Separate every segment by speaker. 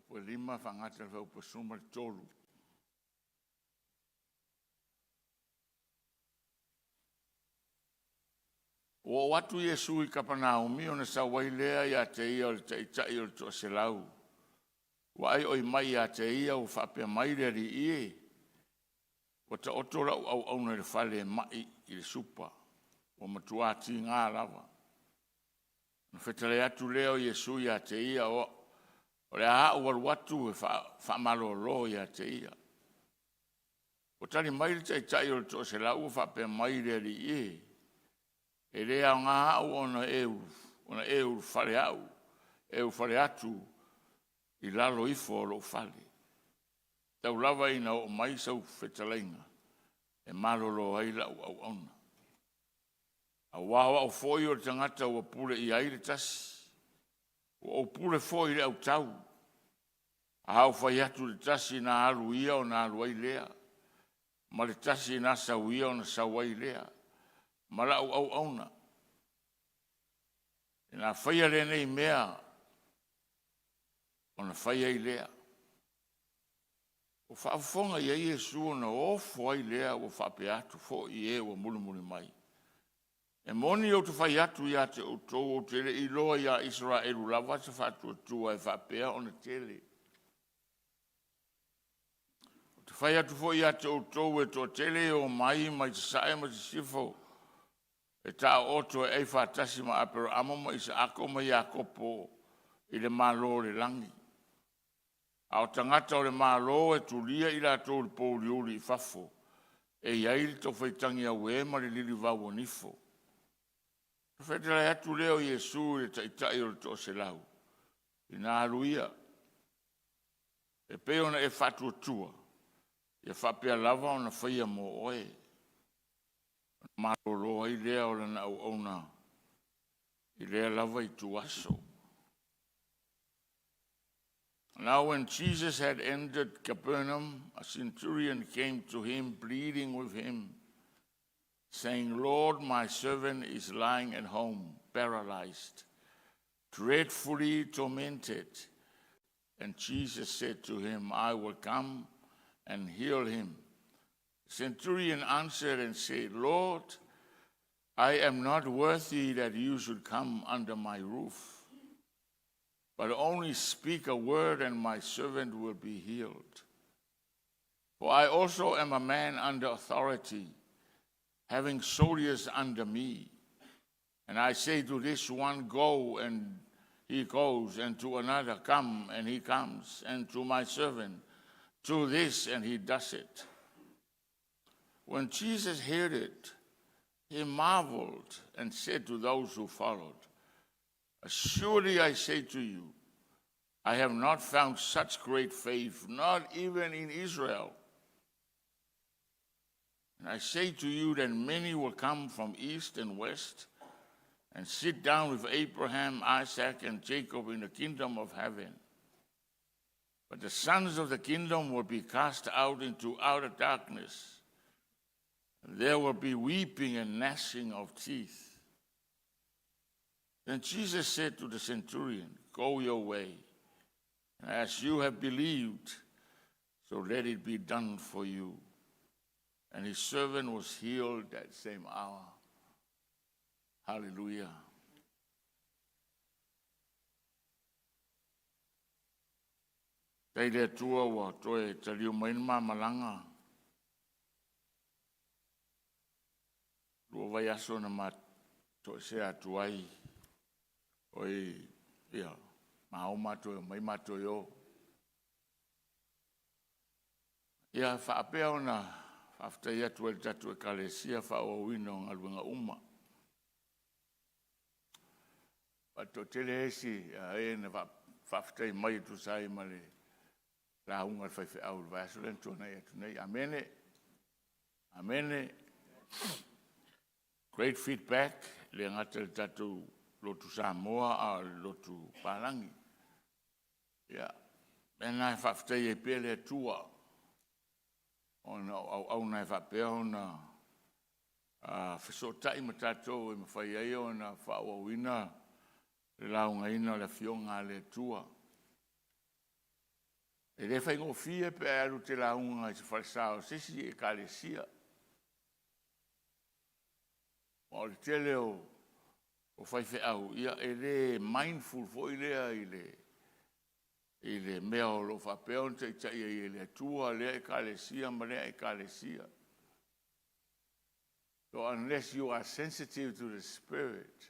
Speaker 1: Pue lima whangata le whaupasuma le tolu. O watu Yesu I Kapernaumi o na sawailea ia te ia o le taitai o le toa se lau. Wa ai oi mai ia te ia o whapea mai le ri ie. O ta otora au na le whale mai I le supa. O matuati ngā lava. Na whetare atu leo Yesu ia te ia o le a waru watu e whamalolo ia te ia. O tani mai le taitai o le toa se lau o whapea mai le ri ie. E rea ngā au ona eu whare au, eu whare atu I lalo ifo o lo whale. Tau lava ina o mai sau whetalainga, e malolo aila au ona. A wawa o foi o tangata o pule I aile tasi, o pule foi le au tau. A hau whai atu le tasi na alu ia o na alu ai lea, ma le tasi na sau ia o na sau ai lea. Mala au auna. E nā whaia le nei mea, o na whaia I lea. O whaafonga I a Yesu o na ofo ai lea o whape atu fo I e o mulimuli mai. E moni o tu whai atu I a te utou o tele I loa I a Israelu lava sa whatu atua e whapea o na tele. O tu whai atu fo I a te utou e to tele o mai te sae ma te sifo. E tā oto e whātasi ma apero amama I sa ako ma I a kopo I le malo le langi. A o tangata o le malo e tulia I la tō le pōli uli I fafo. E iai le tō whaitangi a wema le lili vau o nifo. Whetera atu leo Yesu le taitai o le tō se lau. I nā aluia. E peona e whatu atua. E whapea lava o na whaia mo oe. Malolo I lea o lana au ona. I lea lava I tuaso. Now when Jesus had entered Capernaum, a centurion came to him, pleading with him, saying, Lord, my servant is lying at home, paralyzed, dreadfully tormented. And Jesus said to him, I will come and heal him. The centurion answered and said, Lord, I am not worthy that you should come under my roof, but only speak a word and my servant will be healed. For I also am a man under authority, having soldiers under me. And I say to this one, go, and he goes, and to another, come, and he comes, and to my servant, do this, and he does it. When Jesus heard it, he marveled and said to those who followed, Surely I say to you, I have not found such great faith, not even in Israel. And I say to you that many will come from east and west and sit down with Abraham, Isaac, and Jacob in the kingdom of heaven. But the sons of the kingdom will be cast out into outer darkness. There will be weeping and gnashing of teeth. Then Jesus said to the centurion, Go your way, and as you have believed, so let it be done for you. And his servant was healed that same hour. Hallelujah. Tei le tua wa toe taliu mainma malanga. Lua vai aso na ma to se atu ai. Oi, ia, ma o mato mai mato yo. Ia whaapea ona whafta ia tu el tatu e kalesia whao wino ngaluenga uma. Pato tele esi e na whafta I mai tu sai male la unga whaife au vai aso len tona ia tu nei. Amene. Amene. Great feedback, le ngata le tatu lotu Samoa a lotu Palangi. Ia, mena whaftai e pele tua. Ona au nai whapea ona whesotai ma tatou e mawhai ai ona whaawawina le launga ina le fionga le tua. E le whaingofia pe aru te launga i se whalesao sisi e kalesia. O le tele o whaife au ia e le mindful fo i lea i le mea o lo whapeo te tai i le tua lea e kalesia ma lea e kalesia. So unless you are sensitive to the Spirit,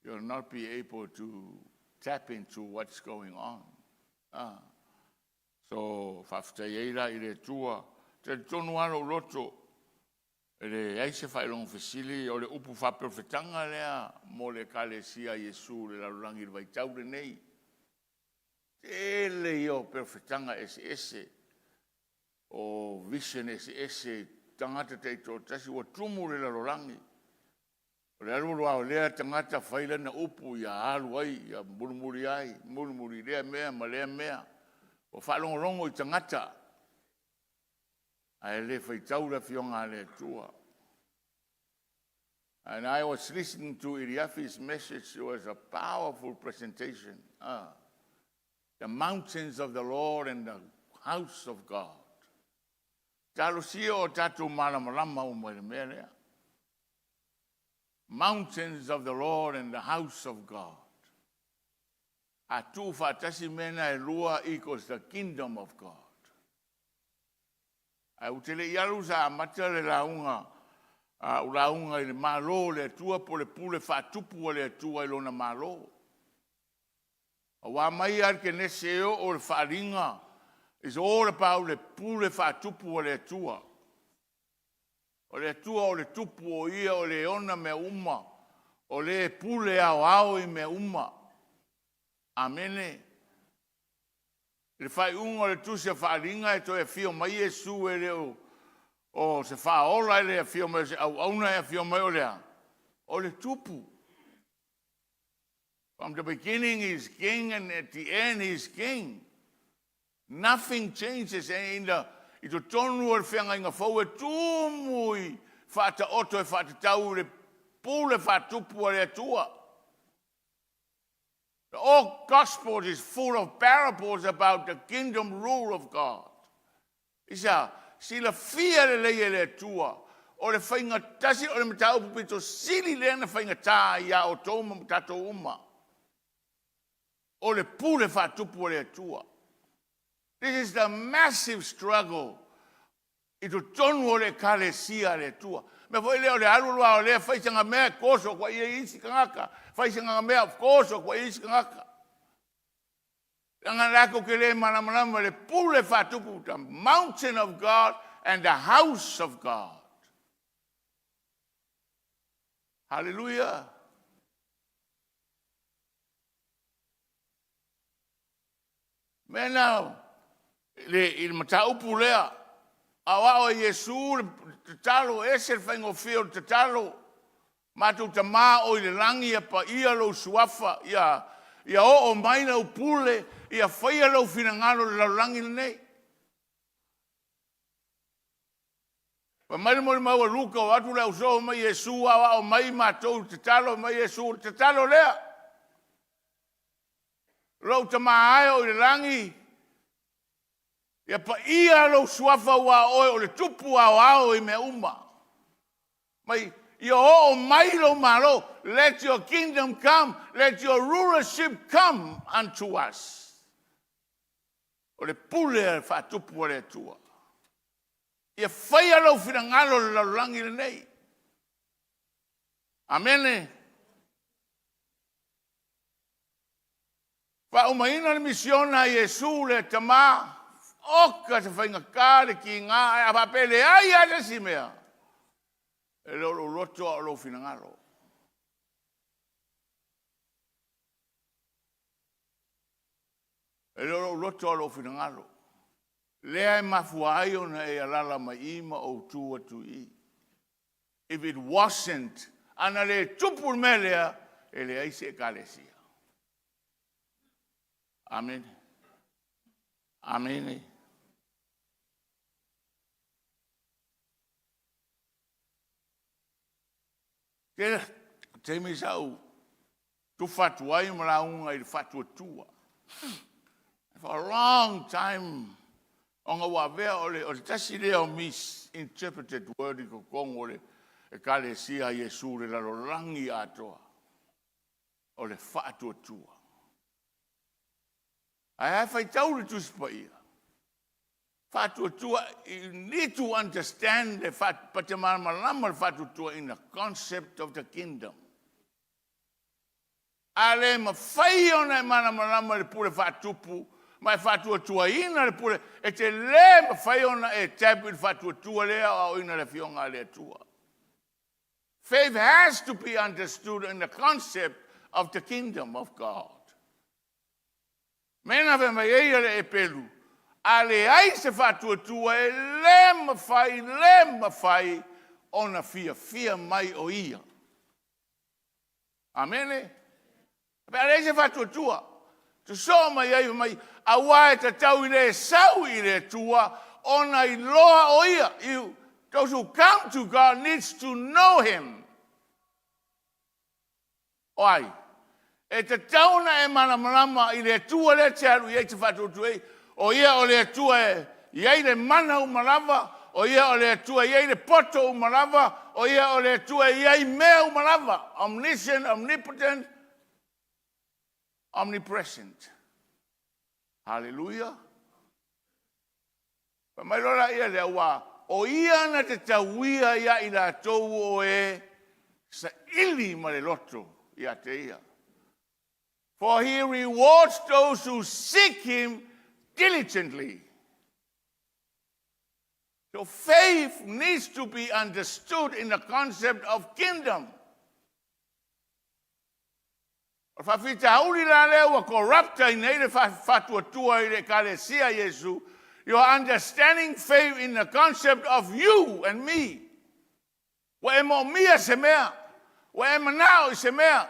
Speaker 1: you'll not be able to tap into what's going on. So, whaftaieira i le tua, te tonu ano loto, e le aise whailong whesili, o le upu whapewhetanga lea, mo le kalesia Yesu, le larurangi le waitau le nei. Te le i o pewhetanga ese, o vision ese, tangata te to tasi wa tumu le larurangi. O le alu au lea tangata whaila na upu, ia alu ai, ia murumuri ai, murumuri lea mea, ma lea mea. O whalongorongo I tangata. Ai le whaitau la fionga le tua. And I was listening to Iriafi's message. It was a powerful presentation. The mountains of the Lord and the house of God. Talusia o tatu malamalama umarimea. Mountains of the Lord and the house of God. Atu fatasi mena e lua equals the kingdom of God. Ai utele ialu sa amata le launga, ulaunga I le malo le tua po le pule fatupu le tua I lona malo. Wa mai ar ke neseo o le faringa is all about le pule fatupu le tua. O le tua o le tupu o ia o le ona me uma, o le pule au I me uma. Amene. Le fai unga le tusi a whaaringa e to e fio mai e su e leo. O se wha ola e le fio mai se au auna e fio mai o lea. O le tupu. From the beginning he's king and at the end he's king. Nothing changes. In the ito tonu o le whianga inga fau e tūmui whata oto e whata tau le pule whatupu o le tua. The old gospel is full of parables about the kingdom rule of God. Isa, sila fia le leia le tua, o le whainga tasi o le matau pupito sili le na whainga tā ia o tōma matato uma. O le pule whatupu o le tua. This is the massive struggle. Ito tonu o le kalesia le tua. Me foi leo le alulua o le whaisanga mea koso kwa ia isi kangaka. Whaisanga mea koso kwa isi kangaka. Anga lako ke le manamanama le pule whatupu, the mountain of God and the house of God. Hallelujah. Me now, il mataupu lea, awa o Yesu, te talo, ese whaingo fio te talo, matu ta maa o le langi pa ia lo suafa, ia o maina upule, ia whaia lo finangalo le langi nei. Pa mai mo mau luka o atu le uso mai Yesu, awa o mai matou te talo, mai Yesu, te talo lea. Lo ta maa o le langi, ia pa ia lo suafa wa o le tupu ao I me uma. Mai ia o mai lo malo, let your kingdom come, let your rulership come unto us. O le pule fa tupu o le tua. Ia whaia lo finangalo le laurangi le nei. Amene. Fa umaina le misiona Yesu le tama. Oka se whainga kāre ki ngā e apapele ai ate si mea. E loro roto o lo finangaro. E loro roto o lo finangaro. Lea e mafua ai ona e alala mai ima o tua tui. If it wasn't, ana le tupur melea, e le aise e kalesia. Amen. Amen. Te me sau, tu fatu ai mara unga I fatu tua. For a long time, onga wawea o le tasi leo misinterpreted word I ko kongo le 𝚗𝚙𝚎 Yesu le lalolangi atoa o le whaatuatua. I have a tauri tuspa ia. Whaatuatua, you need to understand the patemamalama whaatuatua in the concept of the kingdom. Ale mawhai ona malamalama le pule whaatupu, mai whaatuatua ina le pule, e te le mawhai ona e tapu le whaatuatua lea au ina le fionga le atua. Faith has to be understood in the concept of the kingdom of God. Mena ve mai e pelu. Ale ai se whaatuatua e le mawhai ona fia mai o ia. Amene? Pe ale se whaatuatua. Tu so mai ai mai awa e tatau I le sau I le tua ona I loa o ia. Those who come to God needs to know Him. Oi. E te tauna e malamalama I le tua le te aru I te whatutu o ia o le tua e iei le mana umalava, o ia o le tua iei le poto umalava, o ia o le tua iei mea umalava, omniscient, omnipotent, omnipresent. Hallelujah. Pa mai lora ia le awa, o ia na te tauia ia I la tou o e sa ili ma le loto ia te ia. For He rewards those who seek Him diligently. So faith needs to be understood in the concept of kingdom. Fa fita hauri la leo corrupta I nei le whatuatua I le 𝚗𝚙𝚎 Yesu. You are understanding faith in the concept of you and me. Wa e mo mia se mea. Wa e manao I se mea.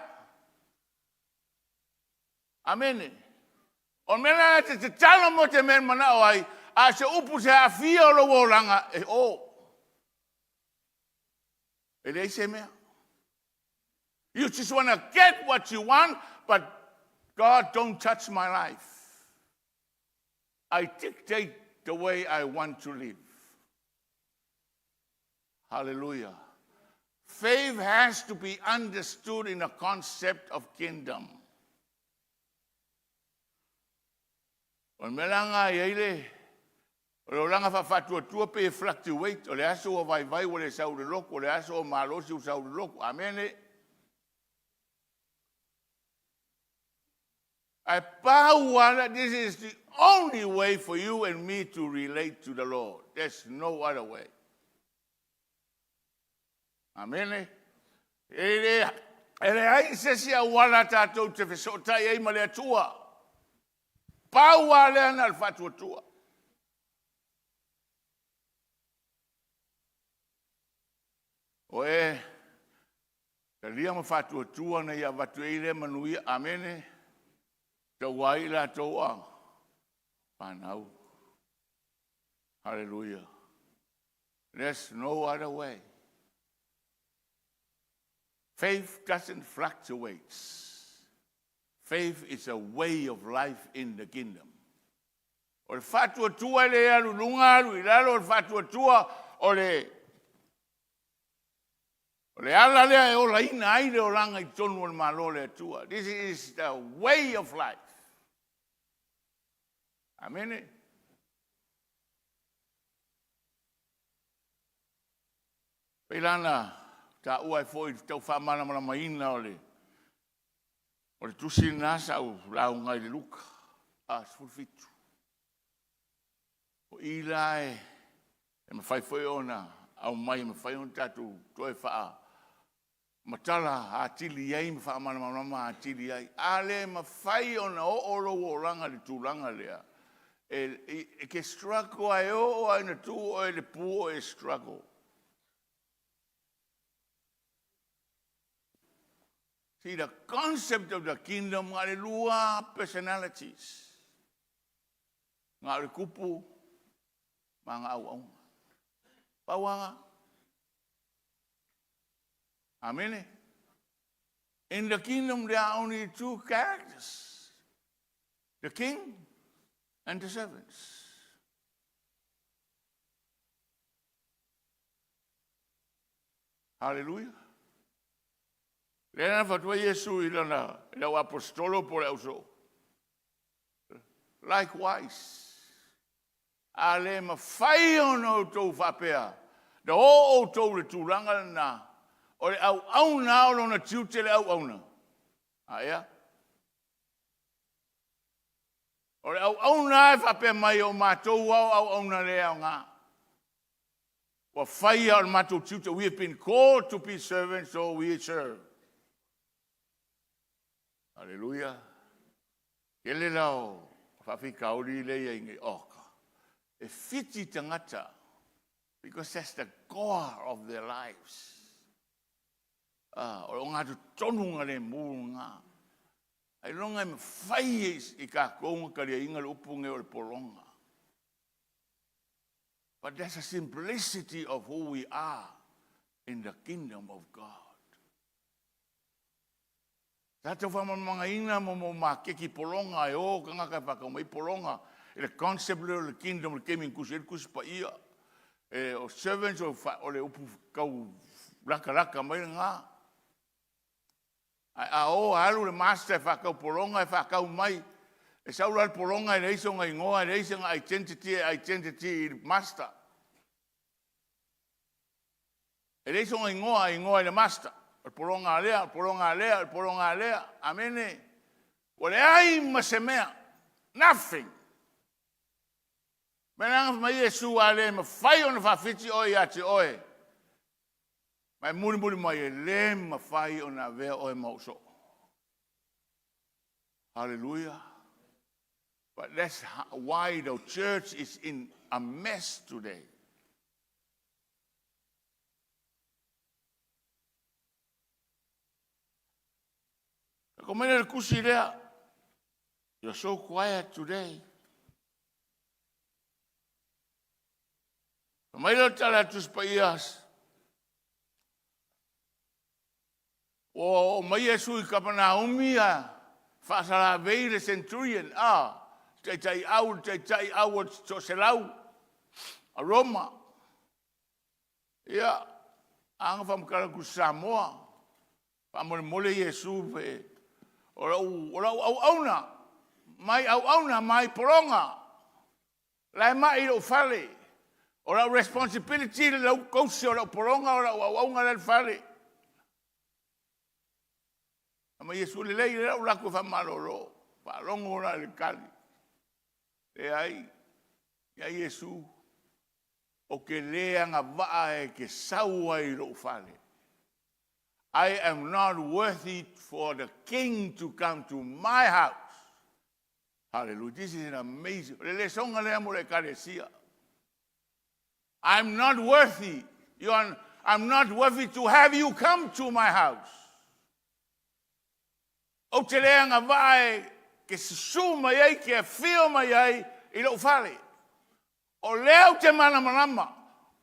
Speaker 1: Amen. O mena te tala mo te men manao ai, a se upu se a fia o lo wolanga e o. E lei se mea. You just want to get what you want, but God, don't touch my life. I dictate the way I want to live. Hallelujah. Faith has to be understood in the concept of kingdom. O melanga iele, o langa whawhatuatua pe fluctuate, o le aso o vai o le saure loko, o le aso o malosi o saure loko. Amene. I power that this is the only way for you and me to relate to the Lord. There's no other way. Amene. Ele ai se sia wala tatou te fesotai ai male atua. Paua le ana al whatuatua. O e, ka lia ma whatuatua na ia watu eile manuia, amene, ka wai la toa, whanau. Hallelujah. There's no other way. Faith doesn't fluctuate. Faith is a way of life in the kingdom. O le whatuatua le alu lungaru, I lalo le whatuatua o le ala lea e o la ina aile o langa I tonu o le malo le atua. This is the way of life. Amen. Peilana, ta ua foi tau whamana mana maina o le tusi nasa au lau ngai le luka. Sfulfitu. O ila e mawhai foi ona au mai mawhai ona tatu toi wha matala a tili ai mawha mana mana a tili ai. Ale mawhai ona o oro o ranga le tūranga lea. E ke struggle ai o ai na tu o le pu e struggle. See, the concept of the kingdom, ngā lua personalities. Ngā kupu, mga au-au. Pawanga. Amen. In the kingdom, there are only two characters. The king and the servants. Hallelujah. Lena fatua Yesu ilana ila apostolo por auso. Likewise, ale mafai ono tau whapea. Da o tau le tūranga na. O le au na o na tiute le au na. Aia. O le au na e whapea mai o mātou au na le au ngā. Wa whai au mātou tiute. We have been called to be servants, so we serve. Hallelujah. Ele lau. Whawhi kauri leia ingi oka. E whiti tangata. Because that's the core of their lives. O ngā tu tonunga le mūnga. Ai longa me whai I ka konga karia inga le upunge o le poronga. But there's a simplicity of who we are in the kingdom of God. Tato whamamanga ina mo makeki poronga e o kanga kai whakamai poronga. The concept of the kingdom of kemi kusi pa ia. O servants o le upu kau raka mai ngā. A o halu le master whakau poronga e whakau mai. E saura le poronga e reiso ngai ngoa e reiso ngai identity master. E reiso ngai ngoa e le master. El poronga alea. Amene. O le ai masemea. Nothing. Menanga mai Yesu ale me fai ona whawhiti oi ati oi. Mai muri mai e le ma fai ona vea oi mauso. Hallelujah. But that's why the church is in a mess today. You're so quiet today. Mailo tala tus paias. O mai Yesu I Kapernaum ia fasala veile centurion tai au to selau a Roma. Ia anga fam kala ku Samoa. Mole Yesu pe ora au mai poronga. Lai mai o fale. Ora responsibility lo kousi ora poronga ora au ngala fale. Ama Yesu le ora ko fa maloro. Pa longo ora le kali. E ai ya Yesu o ke lea nga vae ke saua I lo fale. I am not worthy for the king to come to my house. Hallelujah. This is an amazing. I'm not worthy. I'm not worthy to have you come to my house. O te lea nga vae ke suma yai ke whioma yai I lo fale. O leo te manama.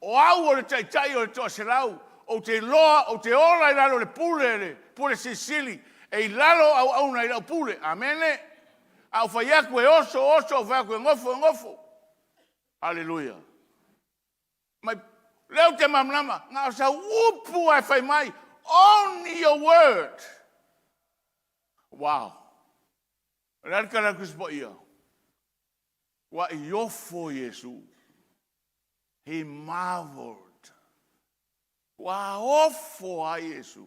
Speaker 1: O au o le tai o le toa selau. O te loa, o te ola I lalo le pule sisili. E lalo au na I lau pule. Amene. Au whaiaku e oso, au whaiaku e ngofo. Hallelujah. Mai leo te mamlama. Ngā sa upu ai whai mai. Only your word. Wow. Rarkara kuspo ia. Wa I ofo Yesu. He marveled. Wa ofo a Yesu.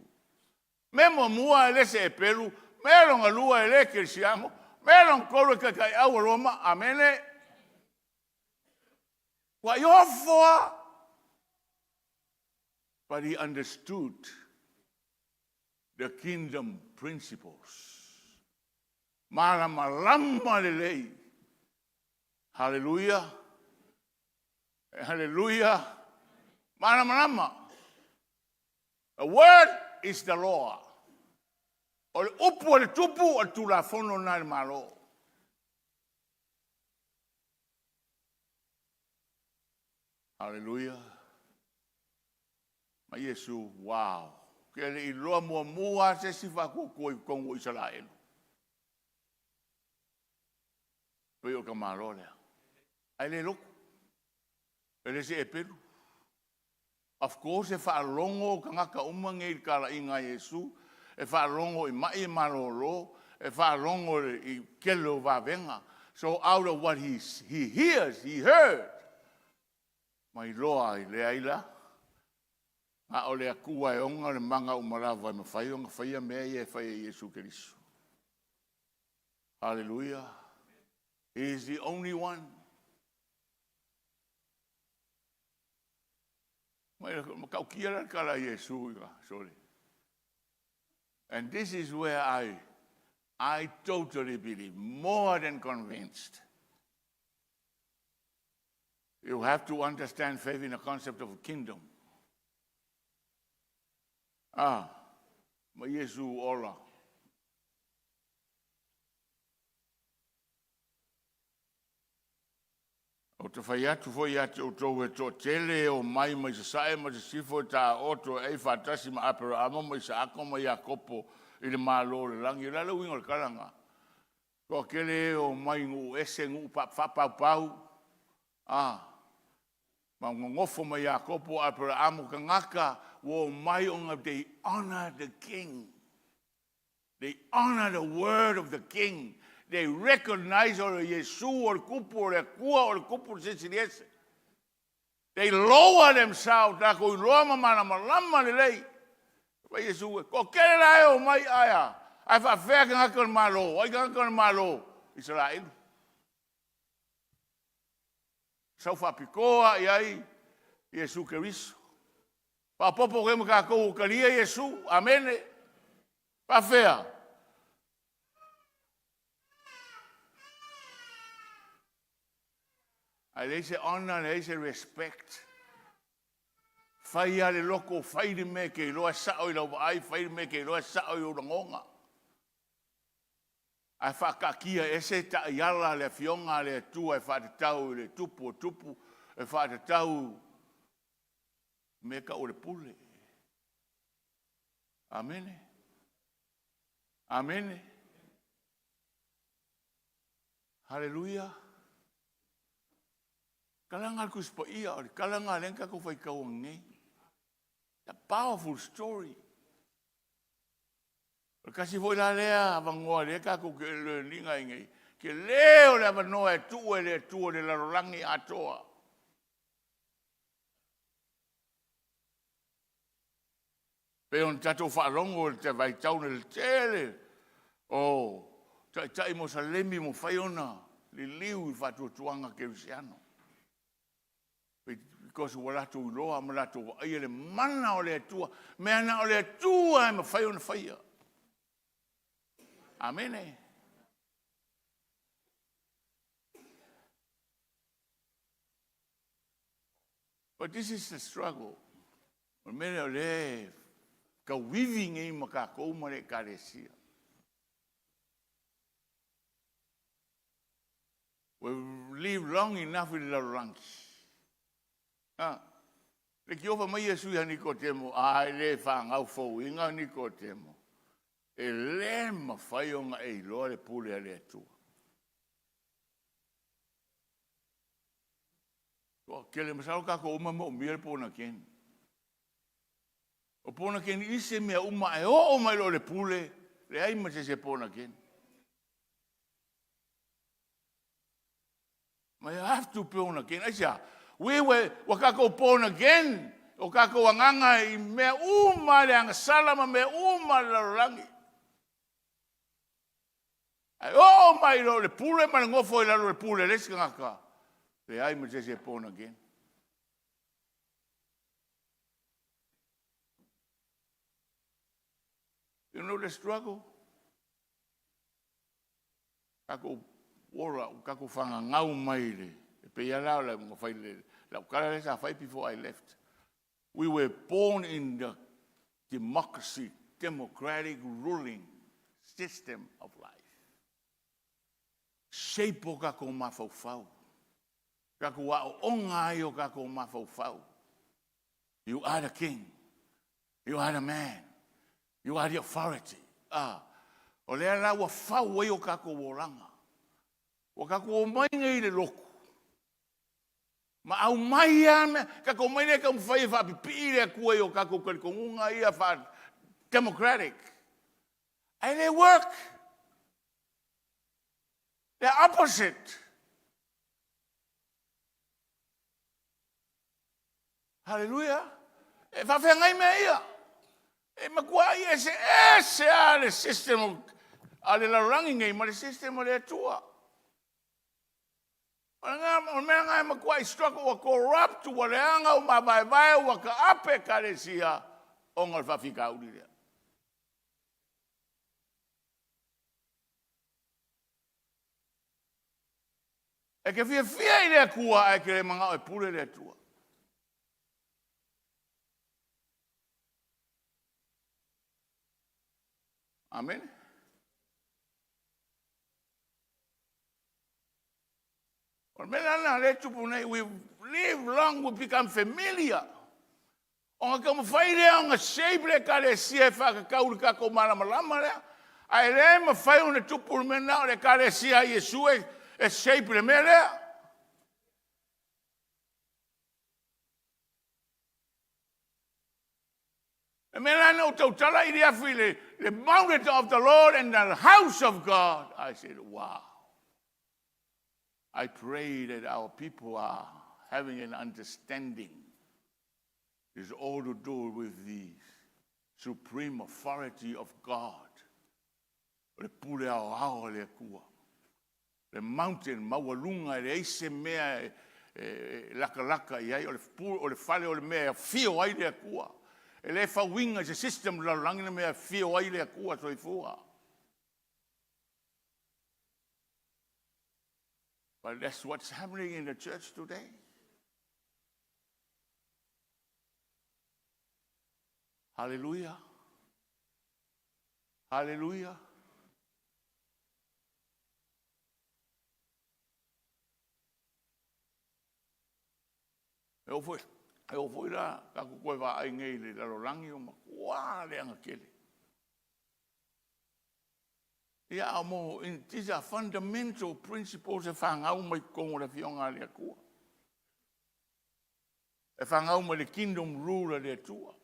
Speaker 1: Memo mua ele se pelu, melon alua ele cristiano, melon kolo kai au Roma, amene. Wa ofo. But he understood the kingdom principles. Malama lelei. Hallelujah. Hallelujah. Malama. The word is the law. O le upu o le tupu o tulafono na le malo. Hallelujah. Ma Yesu, wow. Ke le iloa mua se sifa kukoi kongo Israel. Pei o ka malo lea. Ai le loko. Ele se e peru. Of course, e whaalongo ka ngaka umange i kala inga Yesu, e whaalongo i mai e malolo, e whaalongo i kelo wavenga. So out of what he hears, he heard. Mai loa i lea ila. A o lea kua e onga le manga umalawa e mawhai onga whaia mea i e whaia Yesu Keriso. Hallelujah. He is the only one. Sorry. And this is where I totally believe, more than convinced. You have to understand faith in the concept of a kingdom. Ma Yesu ola. O te whai atu foi atu o tau e tō tele o mai mai sa sae mai sa sifo ta oto e whatasi ma apera ama mai sa ako mai a kopo i le malo le langi. Lala wingo le kalanga. Ko kele o mai ngu ese ngu whapau. Ma ngofo mai a kopo apera amu ka ngaka wo mai onga they honor the king. They honor the word of the king. They recognize or Yesu or kupu or kua or kupu sisiriese. They lower themselves. Tako iloma mana malama lelei. Wa Yesu ko kere lai o mai aya. Ai fa fea ka ngakon malo. Ai ka ngakon malo. Israel. Sau fa pikoa i ai Yesu Keriso. Pa popo ke mga kou kalia Yesu. Amene. Pa fea. Ai leise honor, leise respect. Fai ale loko, fai di me ke loa sao i lau ai, fai di me ke loa sao i urangonga. Ai whakakia ese ta iala le fionga le tua e whatatau i le tupu o tupu, e whatatau me ka o le pule. Amene. Amene. Hallelujah. Kalanga kuspa ia, kalanga lenka ko fai kawangi. A powerful story. Kasi foi la lea vangoa le ka ko ke le linga ingai. Ke leo le vanoa tu le la rolangi atoa. Pe on tato fa longo te vai tau le tele. Oh, tai mo salemi mo fai ona le liu I fa tuanga ke Luciano. Because wala tu loa mala tu ai le mana o le tua me ana o le tua me fai on fire. Amen. But this is the struggle. Me le ka weaving e maka ko mare karesia. We live long enough with the ranks. Le ki ofa mai Yesu ya Nikotemo, le whangau fau inga Nikotemo. E le mawhai o nga e loa le pule a le atua. Ke le masao kako uma mo umia le pōna ken. O pōna ken ise mea uma e o mai lo le pule, le ai ma se pōna ken. Ma you have to pōna ken. Aisa, wewe wakako born again o kako wanganga I me uma le anga salama me uma le rangi ai o mai lo le pule ma ngofo I le pule le skanga le ai me se born again. You know the struggle kako ora kako fanga ngau mai le before I left. We were born in the democracy, democratic ruling system of life. Seipo kako mafau. Kako wa onga yo kako mafau. You are the king. You are the man. You are the authority. O lea la wa fau yo kako wolanga. Wa ka ko mai ngai le loko. Ma au mai ame, ka ko mai ne ka mwhai wha pipi le kua o ka ko kongunga ia wha democratic. And they work. They're opposite. Hallelujah. E whawhengai mea ia. E makua ia ese a le system a le larangi ngai ma le system o le atua. O mea ngai makua I struggle wa corrupt wa le anga o mabaebae wa ka ape ka le sia o ngal whawhika uri lea. E ke fia I lea kua e ke le manga o e pule le atua. Amen. We live long, we become familiar. O ka mawhai lea o ngā shape le ka le sia e whakakauri ka ko malama lea. Ai le mawhai o ne tupu mena o le ka le sia Yesu e shape le mea lea. E mena no tautala I rea while the mountain of the Lord and the house of God. I said, wow. I pray that our people are having an understanding. It's all to do with the supreme authority of God. Le pule ao le kua. Le mountain, mawalunga, le eise mea laka iai, o le fale o le mea fio ai le kua. E le whawinga is a system la langina mea fio ai le kua so I fua. But that's what's happening in the church today. Hallelujah. Hallelujah. E o foi la, ka koe wa ai ngei le larolangi o makua le anga kele. Ia mo, these are fundamental principles e whangau mai kongo le fionga le akua. E whangau mai le kingdom rule le atua.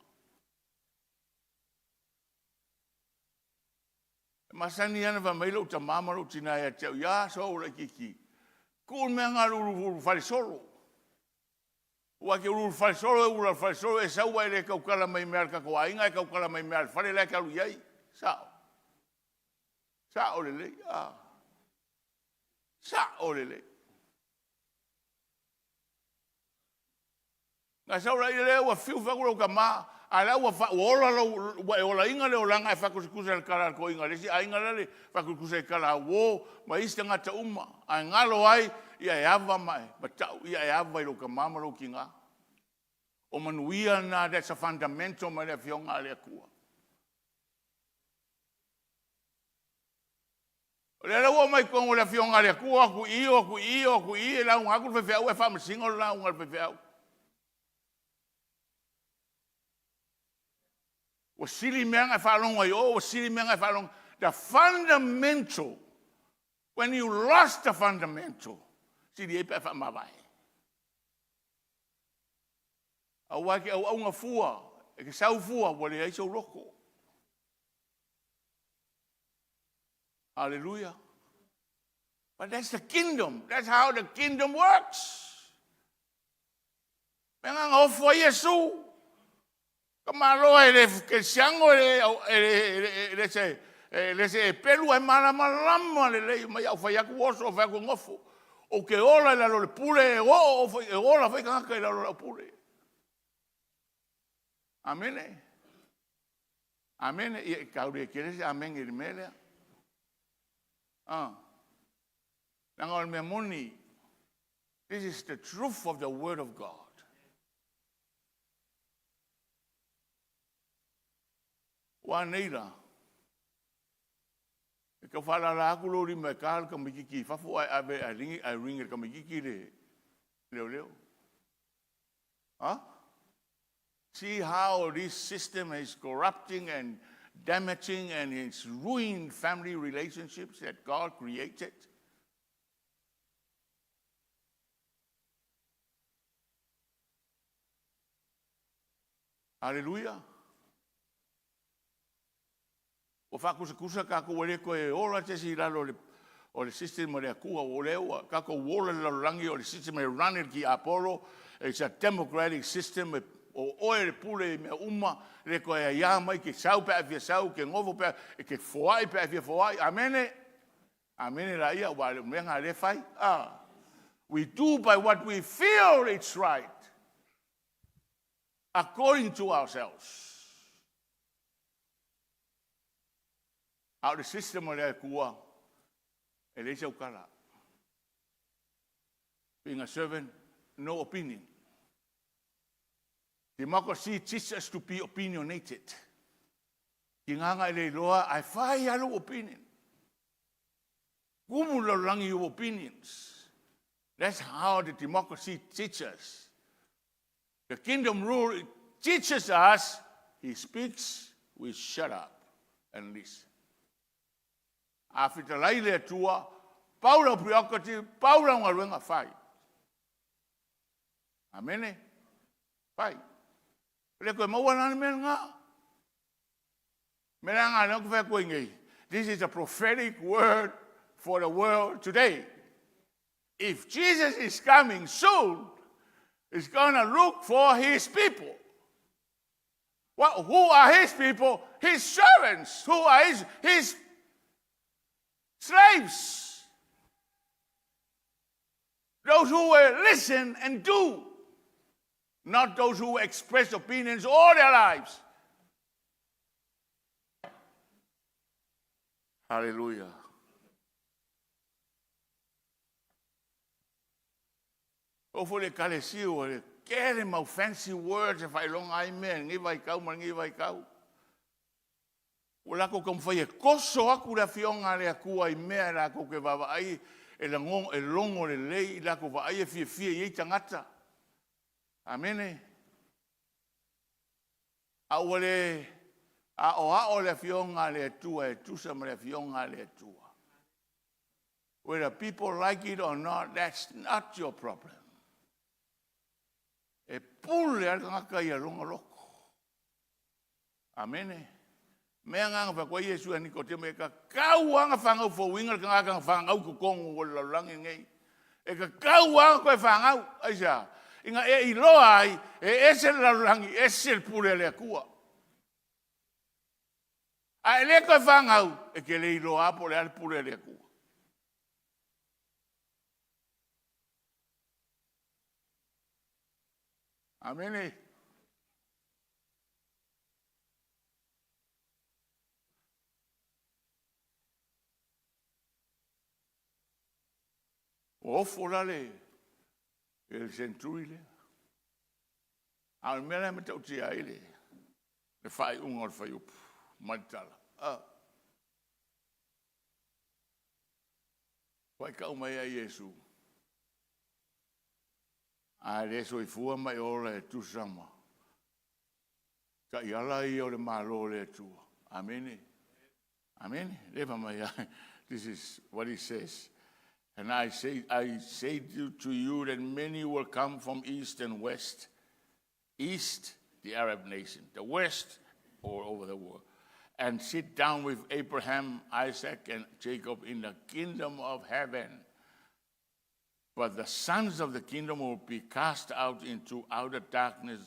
Speaker 1: E masani ana wa mailo ta mamaro tina e teo, ia so le kiki. Kul mea ngā ruru whare solo. Ua ke uru whaisoro e ura whaisoro e saua e le kaukala mai mea kako ainga e kaukala mai mea whare le karu iai. Sao. Sao le le. Sao le le. Ngā saura i le ua whiu whakura ka maa. A le ua ola inga le o langa e whakusikusa le kara ko inga. Lesi a inga le whakusikusa le kara wō ma ista ngata uma. A ngalo ai. Ia e awa mai, batau, ia e awa I lo ka mamaro ki ngā. O manuia na, that's a fundamental mai le fionga le kua. O le ua mai kongo le fionga le kua, ku i, la unga ku fefeau, e whamasingo la unga fefeau. O sili meanga e whalonga I o sili meanga e whalonga. The fundamental, when you lost the fundamental, siri e pefa mawai. Au wake au aunga fua, e ke sau fua, wale ai sau roko. Hallelujah. But that's the kingdom. That's how the kingdom works. Menga ngofua Yesu. Kamalo e le ke siango le se pelu e malama le mai au fai aku oso fai aku ngofu. O ke ola la le pule e ola fai kanga i la pule. Amene. Amene I kauri kere se amen I mele. Nangol me moni. This is the truth of the word of God. Wa neira. Ka whala la aku lori me kāl ka mikiki. Fafu ai ringi ka mikiki leo. See how this system is corrupting and damaging and it's ruined family relationships that God created. Haleluia. O whakusa ka ko le ko e ora te si lalo o le system o le akua o le ua ka ko wola le rangi o le system e runner ki Apollo. It's a democratic system o oe le pule me uma le ko e ia mai ke sau pe afia sau ke ngovo pe ke foai pe afia foai. Amene. Amene la ia wa le menga le fai. We do by what we feel it's right. According to ourselves. Out the system o le kua, e le seu kala. Being a servant, no opinion. Democracy teaches us to be opinionated. Ki nganga e le loa, ai whai alo opinion. Kumu lo rangi of opinions. That's how the democracy teaches. The kingdom rule teaches us, he speaks, we shut up and listen. After lai le tua, Paula priokati, Paula ngaruenga fai. Amene? Fai. Le koe mawana ni menga. Menanga no kufe koe ngai. This is a prophetic word for the world today. If Jesus is coming soon, he's going to look for his people. Well, who are his people? His servants. Who are his slaves? Those who will listen and do. Not those who express opinions all their lives. Hallelujah. Hopefully, kalesiu le kere mau fancy words if I long I men ngi vai kau mangi vai kau. Ula ko kom fai koso aku la fionga le aku ai mea la ko ke baba ai e la ngong e longo le lei la ko va ai fie i tangata. Amene. Awale a le fionga le tua e tusa me le fionga le tua. Whether people like it or not, that's not your problem. E pule al ngaka ia longa loko. Amene. Mea nganga fa kwa Yesu ani ko te me ka kau anga fanga fo winga ka ngaka fanga au ko kongo wala langi ngai. E ka kau anga ko fanga aisa. Inga e iloa ai e ese la langi ese pule le kua. A le ko fanga e ke le iloa po le al pule le kua. Amene. O folale el centurile. Al mele me tau tia ele. Le fai ungor fai up. Mantala. Wai kau mai a Yesu. A reso I fua mai ola e tu sama. Ka I ala I o le malo le tua. Amen. Amen. Leva mai. This is what he says. And I say to you that many will come from east and west. East, the Arab nation. The west, all over the world. And sit down with Abraham, Isaac, and Jacob in the kingdom of heaven. But the sons of the kingdom will be cast out into outer darkness.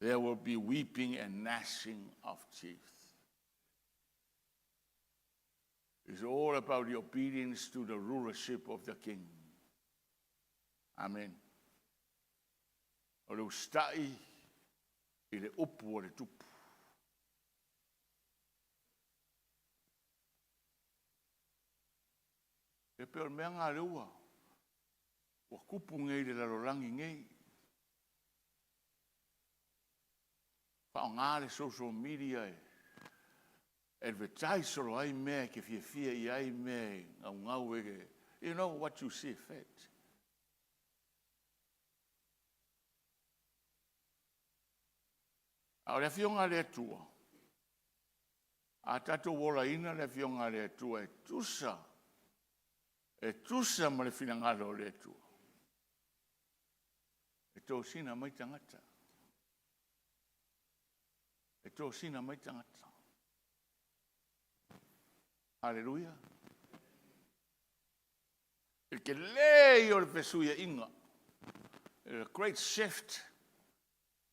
Speaker 1: There will be weeping and gnashing of teeth. It's all about the obedience to the rulership of the king. Amen. O le ustai I le upu o le tupu. E pe o le mea ngā reua. Wa kupu ngei le larolangi ngei. Pa o ngā le social media e. Advertise solo ai mea ke fia I ai mea ngau ege. You know what you see fit. A le fionga le tua. A tato wola ina le fionga le tua e tusa. E tusa ma le finangalo le tua. E tō sina mai tangata. E tō sina mai tangata. Hallelujah. E ke lei o le pesuia inga. A great shift.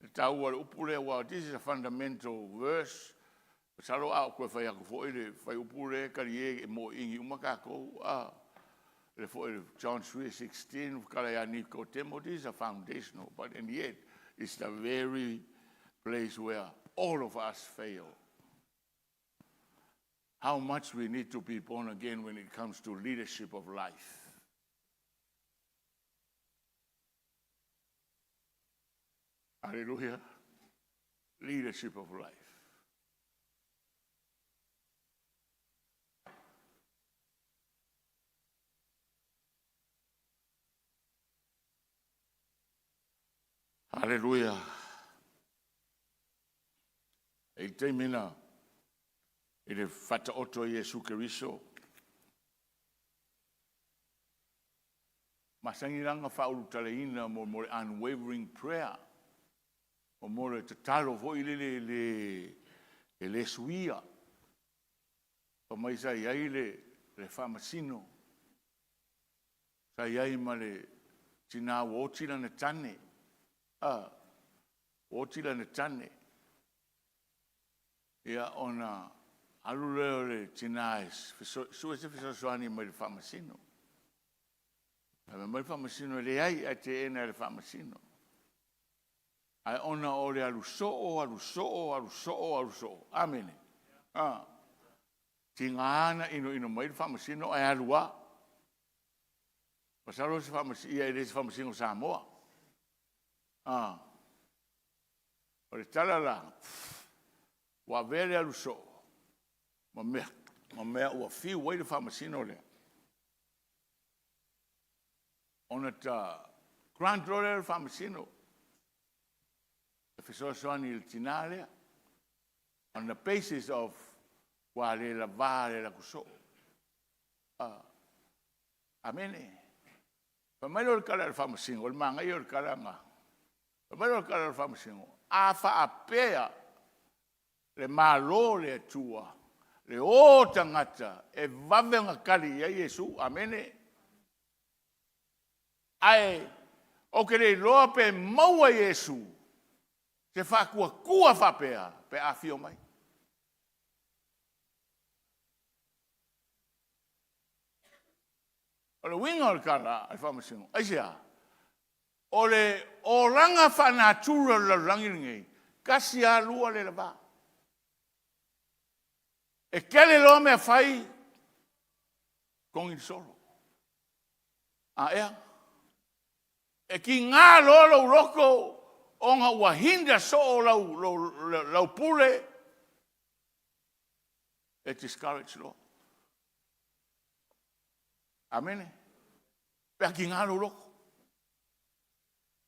Speaker 1: E tau o le upule wa, this is a fundamental verse. Salo au koe whai ako fo ele, whai upule kari e mo ingi umakako. Le fo ele John 3:16, kala ya niko temo, this is a foundational, but in the end, it's the very place where all of us fail. How much we need to be born again when it comes to leadership of life. Hallelujah. Leadership of life. Hallelujah. E te mina e le fata oto i Yesu Keriso. Masangiranga whaulu taleina mo le unwavering prayer. O mo le tatalo fo i le suia. O mai sa iai le whamasino. Sa iai ma le tina wotila na tane. Wotila na tane. Ia ona alu leo le tina sue se fisoani ma le whamasino. Ma le whamasino le ai a te ena le whamasino. Ai ona o le alu so'o. Amen. Tingana ino mai le whamasino ai alua. Pasalo se whamasino, ia ele se whamasino Samoa. O le talala, wa vele alu so'o. Ma mea ua fiu wai le whamasino lea. Ona ta grand role le whamasino. E fisoani il tinale on the basis of wa le la vale la kuso. Amene. Pa mai lo kala le whamasino, o le manga i o le kalanga. Pa mai lo kala le whamasino. A wha apea le malo le atua. Le o tangata e vavenga kali ia Yesu. Amene. Ai, o ke le loa pe maua Yesu. Se whakua whapea pe a whio mai. O le winga o le kara, ai whamasingo. Aisea, o le oranga whanatura la rangiringei, kasi a lua le lava. E kele loa mea whai, kongi solo. A ea. E ki ngā lolo uroko, o ngā wahinda so o lau pule, e discourage lo. Amen. Pea ki ngā uroko.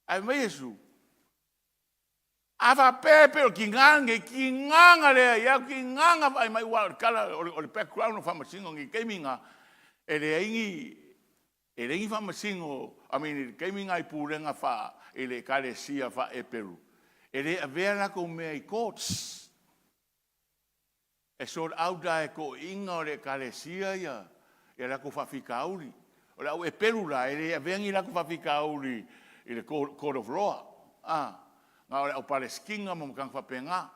Speaker 1: Ai mai Yesu. Awa pepe o ki nganga lea, ia ki nganga ai mai wa kala o le background o whamasingo ngi keiminga, e le ingi whamasingo, keiminga i pūrenga wha, e le kare sia wha e Peru. E le avea lako mea i courts. E sort au dae ko inga o le kare sia ia, e lako whawhika auri. O le au e Peru la, e le avea ngi lako whawhika auri, i le court of law. Ngā ole au pare skinga mo mkang whapenga.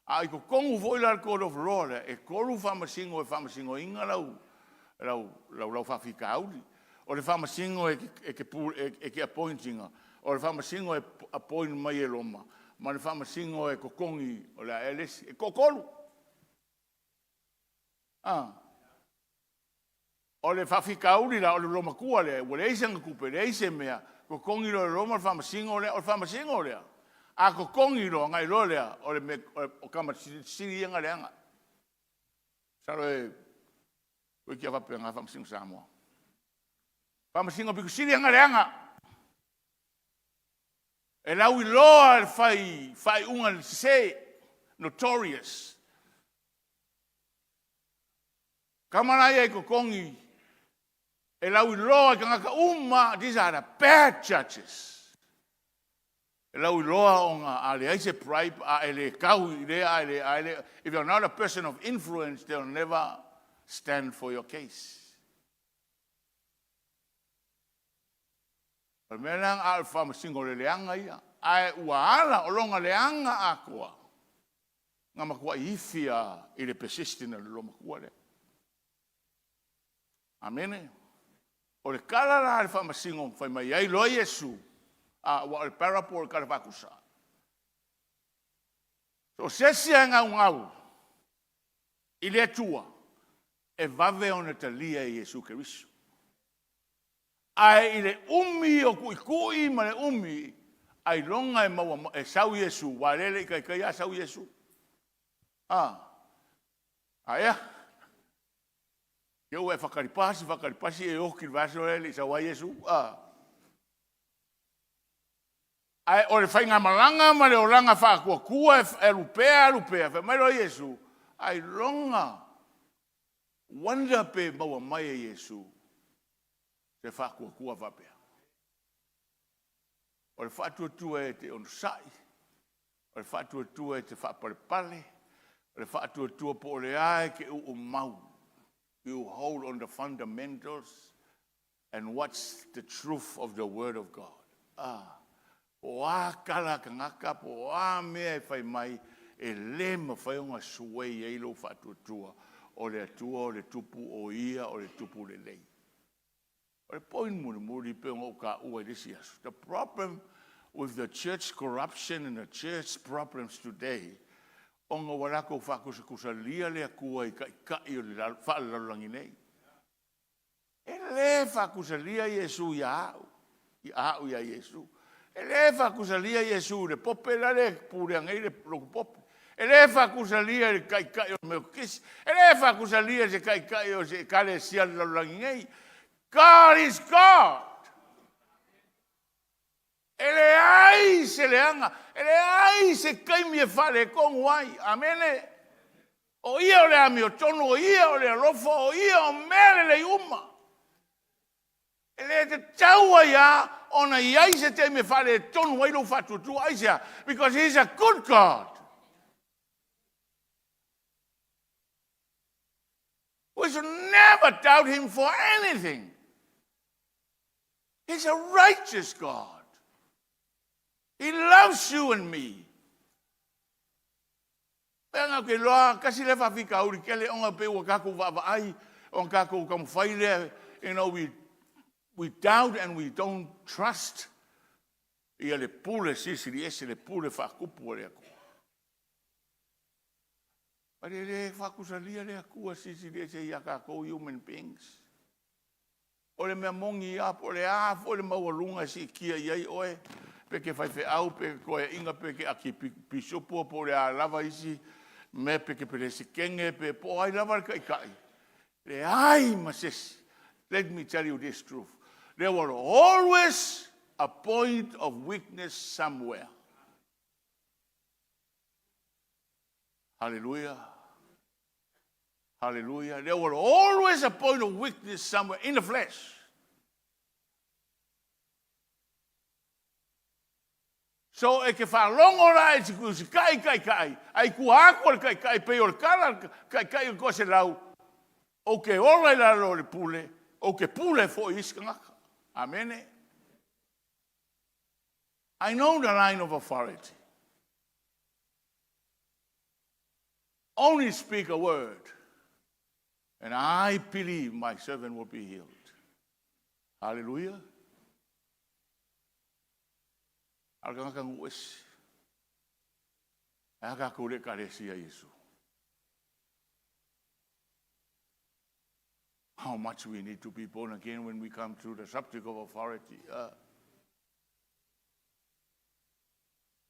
Speaker 1: A i ko kongu voila le court of law le, e koru whamasingo inga lau whawhika auri. O le whamasingo e ke appointinga. O le whamasingo e appoint mai e loma. Ma le whamasingo e kokongi o le aelesi. E kokolu. O le whawhikauri la o le loma kua le. O le eisanga kupe, le eise mea. Kokongi lo le loma le whamasingo le. O le whamasingo le. A kokongi lo ngai lo le. O le kama siri inga le anga. Saro e. Koe kia whapenga whamasingo Samoa. Whamasingo piku siri inga le anga. E lau I loa le whai unga le se, notorious. Kamanai e kokongi, e lau I loa ka ngaka these are the bad churches. Lau loa o ngā ale aise bribe a ele kau I rea if you're not a person of influence, they'll never stand for your case. Pero mea nang al whamasingo le leanga ia. Ai uaala o longa leanga a kua. Ngā makua ifia I le persistina le lo makua le. Amene. O le kala la le whamasingo whai mai ai loa Yesu. Wa le parable o le kala whakusa. So sesia ngau. I le atua. E vave o na talia I Yesu Keriso. Ai I le umi o kui ma le umi. Ai longa e sau Yesu. Walele kai a sau Yesu. Aia. Yo e whakaripasi e oki vaso ele sa wa Yesu. Ai o le whainga malanga ma le oranga whakua e rupea. Mai lo Yesu. Ai longa. Wanda pe maua mai e Yesu. Te whakua vapea. O le whatuatua e te onusai. O le whatuatua e te whaparepale. O le whatuatua po le ae ke mau. You hold on the fundamentals and what's the truth of the Word of God. O a kala ka ngaka po a mea e whai mai e le ma whai o ngā suwei e ilo whatuatua o le atua o le tupu o ia o le tupu le lei. O le poin muri pe ngō ka ua disi asu. The problem with the church corruption and the church problems today o ngā warako whakusa lia le akua I kai o le whaalarangi nei. E le whakusa lia Yesu I au ia Yesu. E le whakusalia Yesu le pope la le pure angai le loku pope. E le whakusalia le kai o meu kisi. E le whakusalia se kai o se kale sia la langai. God is God. E le ai se le anga. E le ai se kai mi e whale kongu ai. Amene. O ia o le ami o tonu, o ia o le alofo, o ia o mele le uma. E le te taua ia ona iai se te me whare tonu wailo whatutu aisia, because he's a good God. We should never doubt him for anything. He's a righteous God. He loves you and me. Pena ke loa, kasi le whawhika uri kele onga pe ua kako wawai, onga kako kamu whaile, we doubt and we don't trust. Ia le pule sisiri ese le pule whakupu o le aku. Pare le whakusalia le akua sisiri ese ia kako human beings. O le mea mongi apo le afu o le maualunga si kia iai oe. Peke whaife au peke koe inga peke aki pisopu po le a lava isi. Me peke pere se kenge pe po ai lava kai. Le ai masesi. Let me tell you this truth. There was always a point of weakness somewhere. Hallelujah. Hallelujah. There was always a point of weakness somewhere in the flesh. So e ke whalongo la e tiku si kai. Ai kuako kai pe o kala kai o kose lau. O ke orai la lo le pule. O ke pule fo iskangaka. Amen. I know the line of authority. Only speak a word, and I believe my servant will be healed. Hallelujah. Alkangakang uwes. Akakule karesia Yesu. How much we need to be born again when we come to the subject of authority.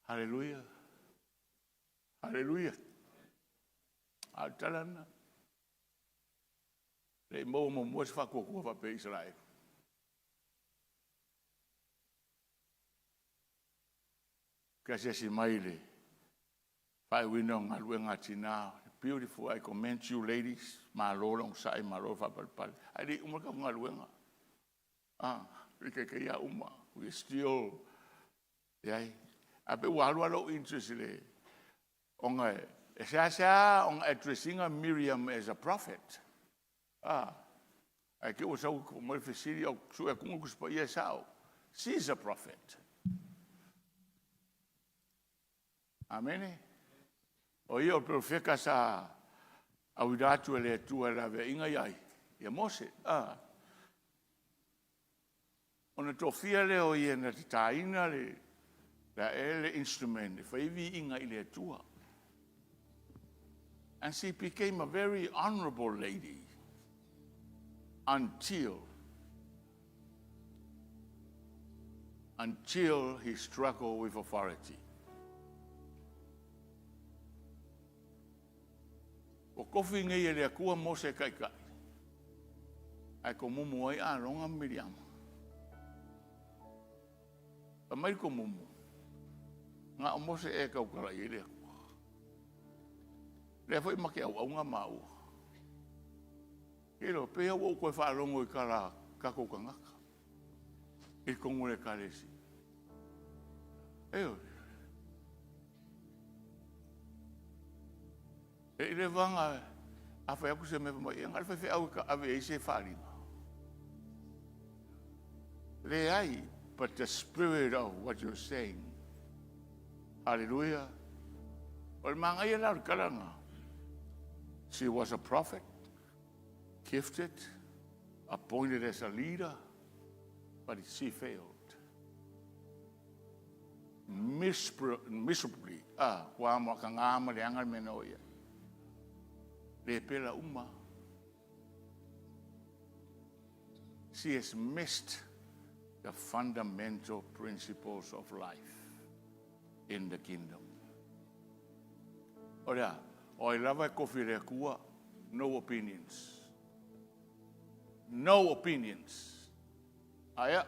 Speaker 1: Hallelujah. Hallelujah. Altalana. Le mo mo fa ko va pe Israel. Kasi si maile. Fai winong alwenga tina. Beautiful. I commend you, ladies. Ma lolong sai ma lo fa pal. Ai umur ka alwenga. Rike ke ya uma. We still Ape walo interest le. Onga esa on addressing Miriam as a prophet. I ke was so mo fesiri o so e kungu kuspa yesao. She's a prophet. Amen. O ia o profeka sa au datu le tua la ve inga yai. Ia Mose. Ona tofia le o ia na taina le la ele instrument. Fa iwi inga ile tua. And she became a very honorable lady until he struggled with authority. O kofi ngai le akua Mose kai. Ai ko mumu ai longa Miriam. Pa mai ko mumu. Nga Mose e kau kala i le akua. Le foi make au nga mau. Kelo pe o ko fa longo I kala ka ko kangaka. I kongu le kalesi. E le vanga a fa ku se me mai ngal fa au ka ave se falinga. Le ai, but the spirit of what you're saying. Hallelujah. Ol manga ia la kalanga. She was a prophet, gifted, appointed as a leader, but she failed. Miserably. Kwa mo kangama le angal menoia. Le pela uma. She has missed the fundamental principles of life in the kingdom. Ora, I lava kofi le kua, no opinions. No opinions. Aya,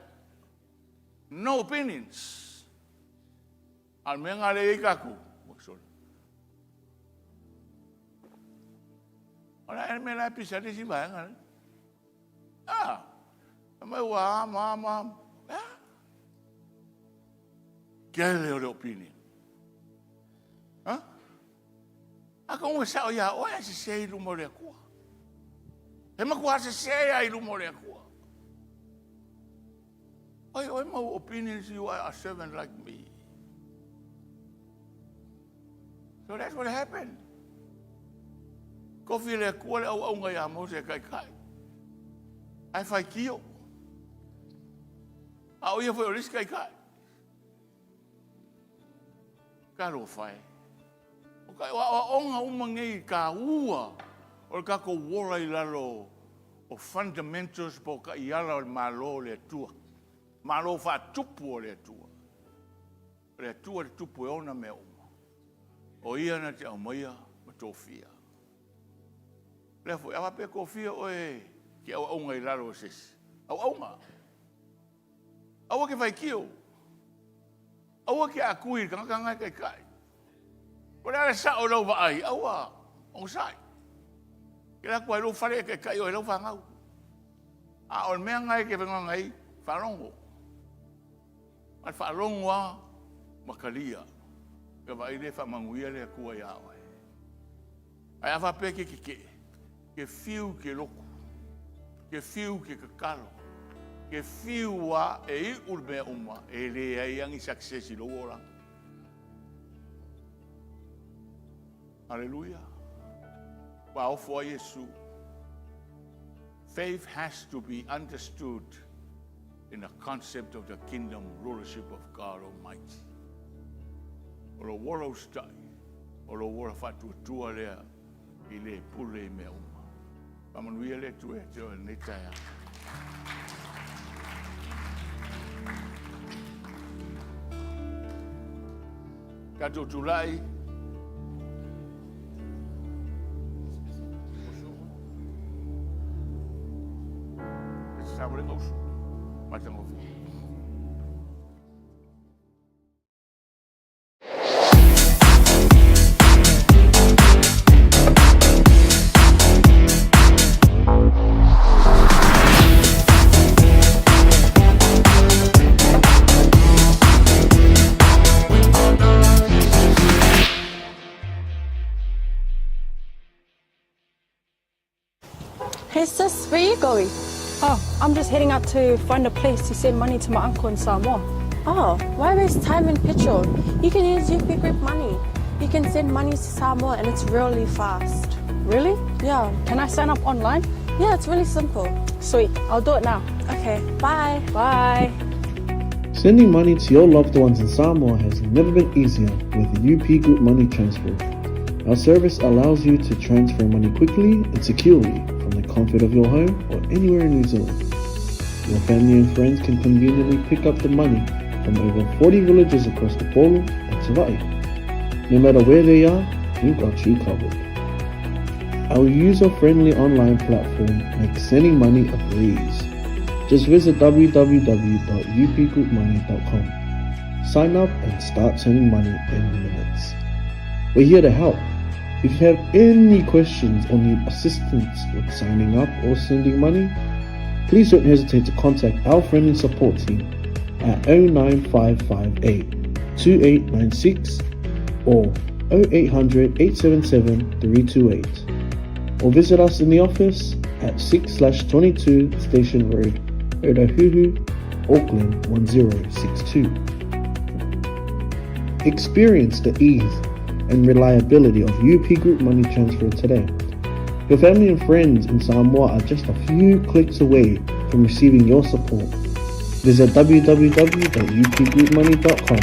Speaker 1: no opinions. Al menga le ikaku. Ora, me la pisade si vanga. Me wa mama. Quelle est l'opinion? Ako sa ya o ya se sei lu mo le kua. E ma kua se sei ai lu mo le kua. Oi my opinions you are a servant like me. So that's what happened. Kofi le kua le au nga ya mo se kai. Ai fai kio. O ia foi o ris kai. Karo fai. Kai wa onga umangei ka ua o ka ko wora I lalo o fundamentals po ka iala o malo le tua. Malo fa tupu o le tua. Le tua le tupu e ona me uma. O ia na te aumaia ma tofia. Le foi awa pe kofia oe ki au onga I lalo o sesi. Au onga. Awa ke vai kio. Awa ke akui kanga kai. Ora le sa o lo va ai, aua, o sai. Kila ko lo fare ke kai o lo fa ngau. O me ngai ke venga ngai, fa longo. Al fa longo makalia. Ke vai le fa manguia le ku ia o. Ai ava pe ke fiu ke loko. Ke fiu ke kalo. Ke fiu wa e urbe uma, e le ai ang success lo ora. Hallelujah. Well, for Jesus, faith has to be understood in the concept of the kingdom rulership of God Almighty. O lo wora ustai, o lo wora fatu tua lea, I le pule me uma. Pamanuia le tue te o netaya. Kato Julai, Samoa osu, matangofi.
Speaker 2: going?
Speaker 3: Oh, I'm just heading out to find a place to send money to my uncle in Samoa.
Speaker 2: Oh, why waste time and petrol? You can use UP Group Money. You can send money to Samoa and it's really fast.
Speaker 3: Really?
Speaker 2: Yeah.
Speaker 3: Can I sign up online?
Speaker 2: Yeah, it's really simple.
Speaker 3: Sweet, I'll do it now.
Speaker 2: Okay, bye.
Speaker 3: Bye.
Speaker 4: Sending money to your loved ones in Samoa has never been easier with the UP Group Money Transfer. Our service allows you to transfer money quickly and securely from the comfort of your home or anywhere in New Zealand. Your family and friends can conveniently pick up the money from over 40 villages across the Polo and Ōrākei. No matter where they are, we've got you covered. Our user-friendly online platform makes sending money a breeze. Just visit www.upgroupmoney.com. Sign up and start sending money in minutes. We're here to help. If you have any questions or need assistance with signing up or sending money, please don't hesitate to contact our friendly support team at 09558-2896 or 0800-877-328, or visit us in the office at 6/22 Station Road, Ōrākei, Auckland 1062. Experience the ease and reliability of UP Group Money Transfer today. Your family and friends in Samoa are just a few clicks away from receiving your support. Visit www.upgroupmoney.com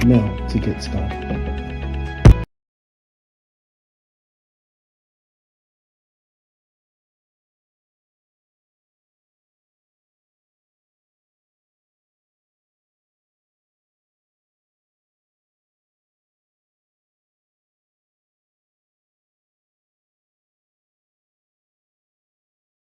Speaker 4: now to get started.